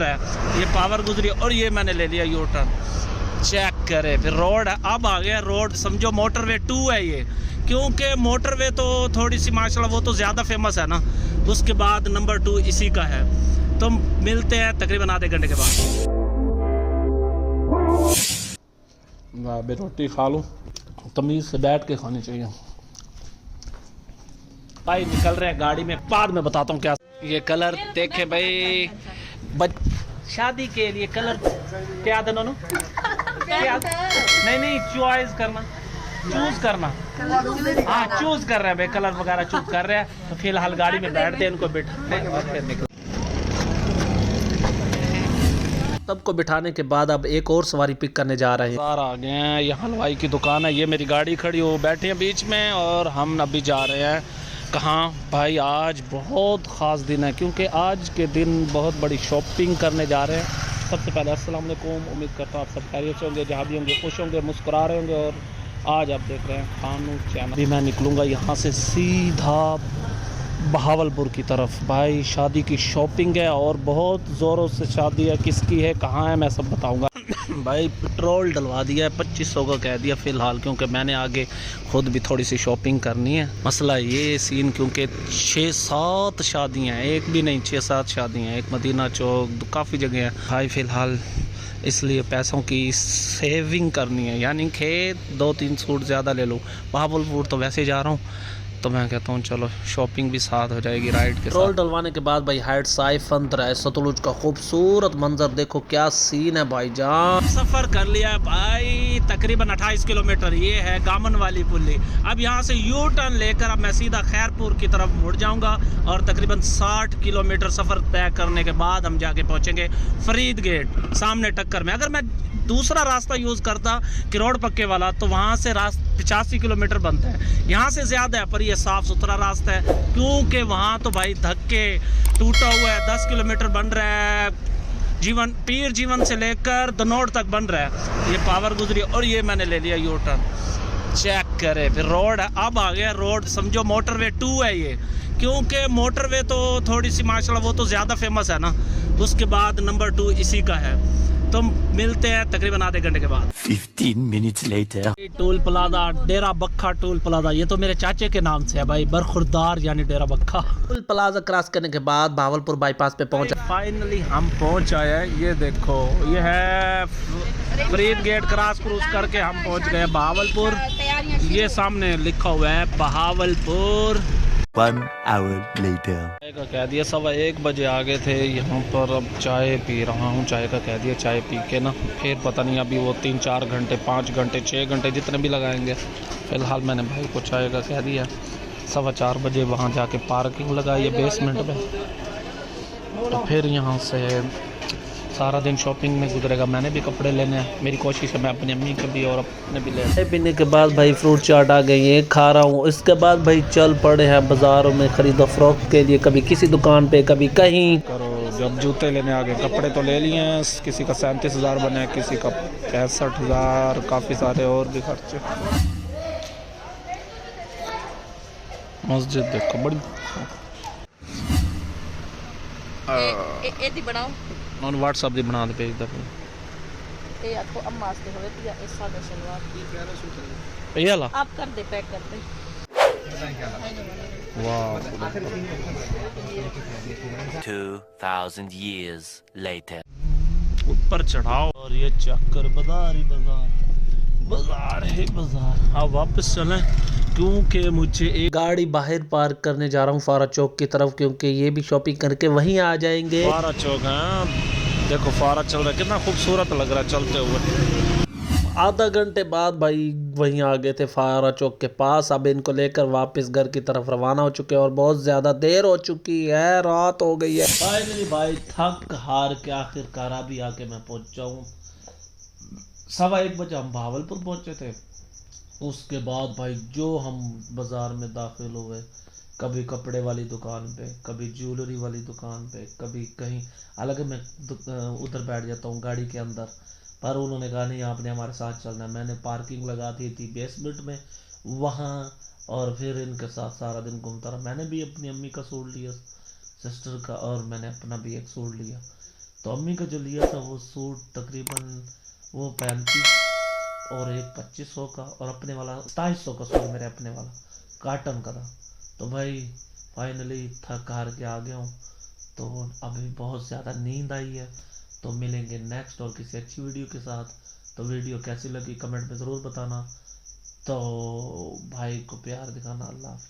ये पावर गुजरी और ये मैंने ले लिया यू टर्न। चेक करे फिर रोड है, अब आ गया रोड, समझो मोटरवे 2 है ये, क्योंकि मोटरवे तो थोड़ी सी माशाल्लाह वो तो ज़्यादा फेमस है ना, उसके बाद नंबर 2 इसी का है। तो मिलते हैं तकरीबन आधे घंटे के बाद। मैं रोटी खा लूँ, तमीज़ से बैठ के खानी चाहिए। भाई निकल रहे हैं गाड़ी में, बाद में बताता हूँ क्या। ये कलर देखे भाई, शादी के लिए कलर क्या था दोनों, क्या नहीं चॉइस करना, चूज करना, हाँ चूज कर रहे हैं भाई, कलर वगैरह चूज कर रहे हैं। तो फिलहाल गाड़ी में बैठते हैं, इनको बिठाते और फिर निकल। सबको बिठाने के बाद अब एक और सवारी पिक करने जा रहे हैं। सारा आ गए हैं, यहाँ हलवाई की दुकान है, ये मेरी गाड़ी खड़ी हो बैठे हैं बीच में और हम अभी जा रहे हैं कहाँ भाई। आज बहुत ख़ास दिन है, क्योंकि आज के दिन बहुत बड़ी शॉपिंग करने जा रहे हैं। सबसे पहले अस्सलाम वालेकुम, उम्मीद करता हूँ आप सब खैरियत से होंगे, जहाँ भी होंगे खुश होंगे, मुस्कुरा रहे होंगे। और आज आप देख रहे हैं खानू चैनल। अभी मैं निकलूँगा यहाँ से सीधा बहावलपुर की तरफ। भाई शादी की शॉपिंग है और बहुत ज़ोरों से शादी है, किसकी है कहाँ है मैं सब बताऊँगा। भाई पेट्रोल डलवा दिया है, 2500 का कह दिया फ़िलहाल, क्योंकि मैंने आगे खुद भी थोड़ी सी शॉपिंग करनी है। मसला ये सीन, क्योंकि 6-7 शादियाँ हैं, एक भी नहीं 6-7 शादियाँ हैं, एक मदीना चौक, काफ़ी जगह है भाई फ़िलहाल, इसलिए पैसों की सेविंग करनी है। यानी कि 2-3 सूट ज़्यादा ले लूँ। बहावलपुर तो वैसे जा रहा हूँ, तो मैं कहता हूँ चलो शॉपिंग भी साथ हो जाएगी राइड के साथ। पेट्रोल डलवाने के बाद भाई हाइट साइफंत है, सतलुज का खूबसूरत मंजर देखो, क्या सीन है भाईजान। सफ़र कर लिया भाई तकरीबन 28 किलोमीटर, ये है गामन वाली पुली। अब यहाँ से यू टर्न लेकर अब मैं सीधा खैरपुर की तरफ मुड़ जाऊँगा और तकरीबन 60 किलोमीटर सफ़र तय करने के बाद हम जाके पहुँचेंगे फरीद गेट सामने टक्कर में। अगर मैं दूसरा रास्ता यूज़ करता किरोड़ पक्के वाला, तो वहाँ से रास्ता 85 किलोमीटर बनता है, यहाँ से ज़्यादा है, पर ये साफ़ सुथरा रास्ता है, क्योंकि वहाँ तो भाई धक्के टूटा हुआ है। 10 किलोमीटर बन रहा है, जीवन पीर जीवन से लेकर दनौड़ तक बन रहा है। ये पावर गुजरी और ये मैंने ले लिया यू टर्न। चेक करे फिर रोड है, अब आ गया रोड, समझो मोटरवे 2 है ये, क्योंकि मोटरवे तो थोड़ी सी माशाल्लाह वो तो ज़्यादा फेमस है ना, उसके बाद नंबर 2 इसी का है। तो मिलते हैं तकरीबन आधे घंटे के बाद। 15 minutes later. टोल प्लाजा, डेरा बक्खा टोल प्लाजा, ये तो मेरे चाचे के नाम से है भाई, बरखुरदार यानी डेरा बक्खा। टोल प्लाजा क्रॉस करने के बाद भावलपुर बाईपास पे पहुंचा। फाइनली हम पहुंच आए हैं, ये देखो ये है फरीद गेट, क्रॉस करके हम पहुंच गए भावलपुर। ये सामने लिखा हुआ है बहावलपुर। 1 hour later. चाय का कह दिया 1:15 बजे आ गए थे यहाँ पर, अब चाय पी रहा हूँ। चाय का कह दिया, चाय पी के ना फिर पता नहीं अभी वो 3-4 घंटे 5 घंटे 6 घंटे जितने भी लगाएंगे। फ़िलहाल मैंने भाई को चाय का कह दिया, 4:15 बजे वहाँ जाके पार्किंग लगाई है बेसमेंट में। तो फिर यहाँ से सारा दिन शॉपिंग में गुजरेगा। मैंने भी कपड़े लेने हैं, मेरी कोशिश है मैं अपनी अम्मी के भी और अपने भी ले। पीने के बाद भाई फ्रूट चाट आ गई है, खा रहा हूँ। इसके बाद भाई चल पड़े हैं बाज़ारों में खरीदो फरोख्त के लिए, कभी किसी दुकान पे कभी कहीं। करो जब जूते लेने आ गए, कपड़े तो ले लिए हैं, किसी का 37,000 बना है, किसी का 65,000, काफ़ी सारे और भी खर्चे। मस्जिद देखो बड़ी बनाओ और व्हाट्सएप दी बना दे पेज दा ये आपको अम्मा वास्ते होवे पिया इस सादा सलवार की प्यारा सूट है, ये ला आप कर दे पैक कर दे। वाह 2000 years later. ऊपर चढ़ाओ और ये चक्कर बाजार ही बाजार, बाजार है बाजार। हाँ वापस चलें, क्योंकि मुझे एक गाड़ी बाहर पार्क करने जा रहा हूँ फारा चौक की तरफ, क्योंकि ये भी शॉपिंग करके वहीं आ जाएंगे। फारा चौक है, देखो फारा चल रहा है, कितना खूबसूरत लग रहा है चलते हुए। आधा घंटे बाद भाई वहीं आ गए थे फारा चौक के पास। अब इनको लेकर वापस घर की तरफ रवाना हो चुके हैं और बहुत ज़्यादा देर हो चुकी है, रात हो गई है। फाइनली भाई थक हार के आखिरकार अभी आके मैं पहुँचा हूँ। 1:15 बजे हम भावलपुर पहुँचे थे। उसके बाद भाई जो हम बाज़ार में दाखिल हुए, कभी कपड़े वाली दुकान पे, कभी ज्वेलरी वाली दुकान पे, कभी कहीं, हालांकि मैं उधर बैठ जाता हूँ गाड़ी के अंदर, पर उन्होंने कहा नहीं आपने हमारे साथ चलना है। मैंने पार्किंग लगा दी थी बेसमेंट में वहाँ, और फिर इनके साथ सारा दिन घूमता रहा। मैंने भी अपनी अम्मी का सूट लिया, सिस्टर का, और मैंने अपना भी एक सूट लिया। तो अम्मी का जो लिया था वो सूट तकरीबन वो 35 और एक 2500 का, और अपने वाला 2700 का, सॉरी मेरे अपने वाला काटन का था। तो भाई फाइनली थक हार के आ गया हूँ, तो अभी बहुत ज़्यादा नींद आई है। तो मिलेंगे नेक्स्ट और किसी अच्छी वीडियो के साथ। तो वीडियो कैसी लगी कमेंट में ज़रूर बताना। तो भाई को प्यार दिखाना। अल्लाह हाफ़िज़।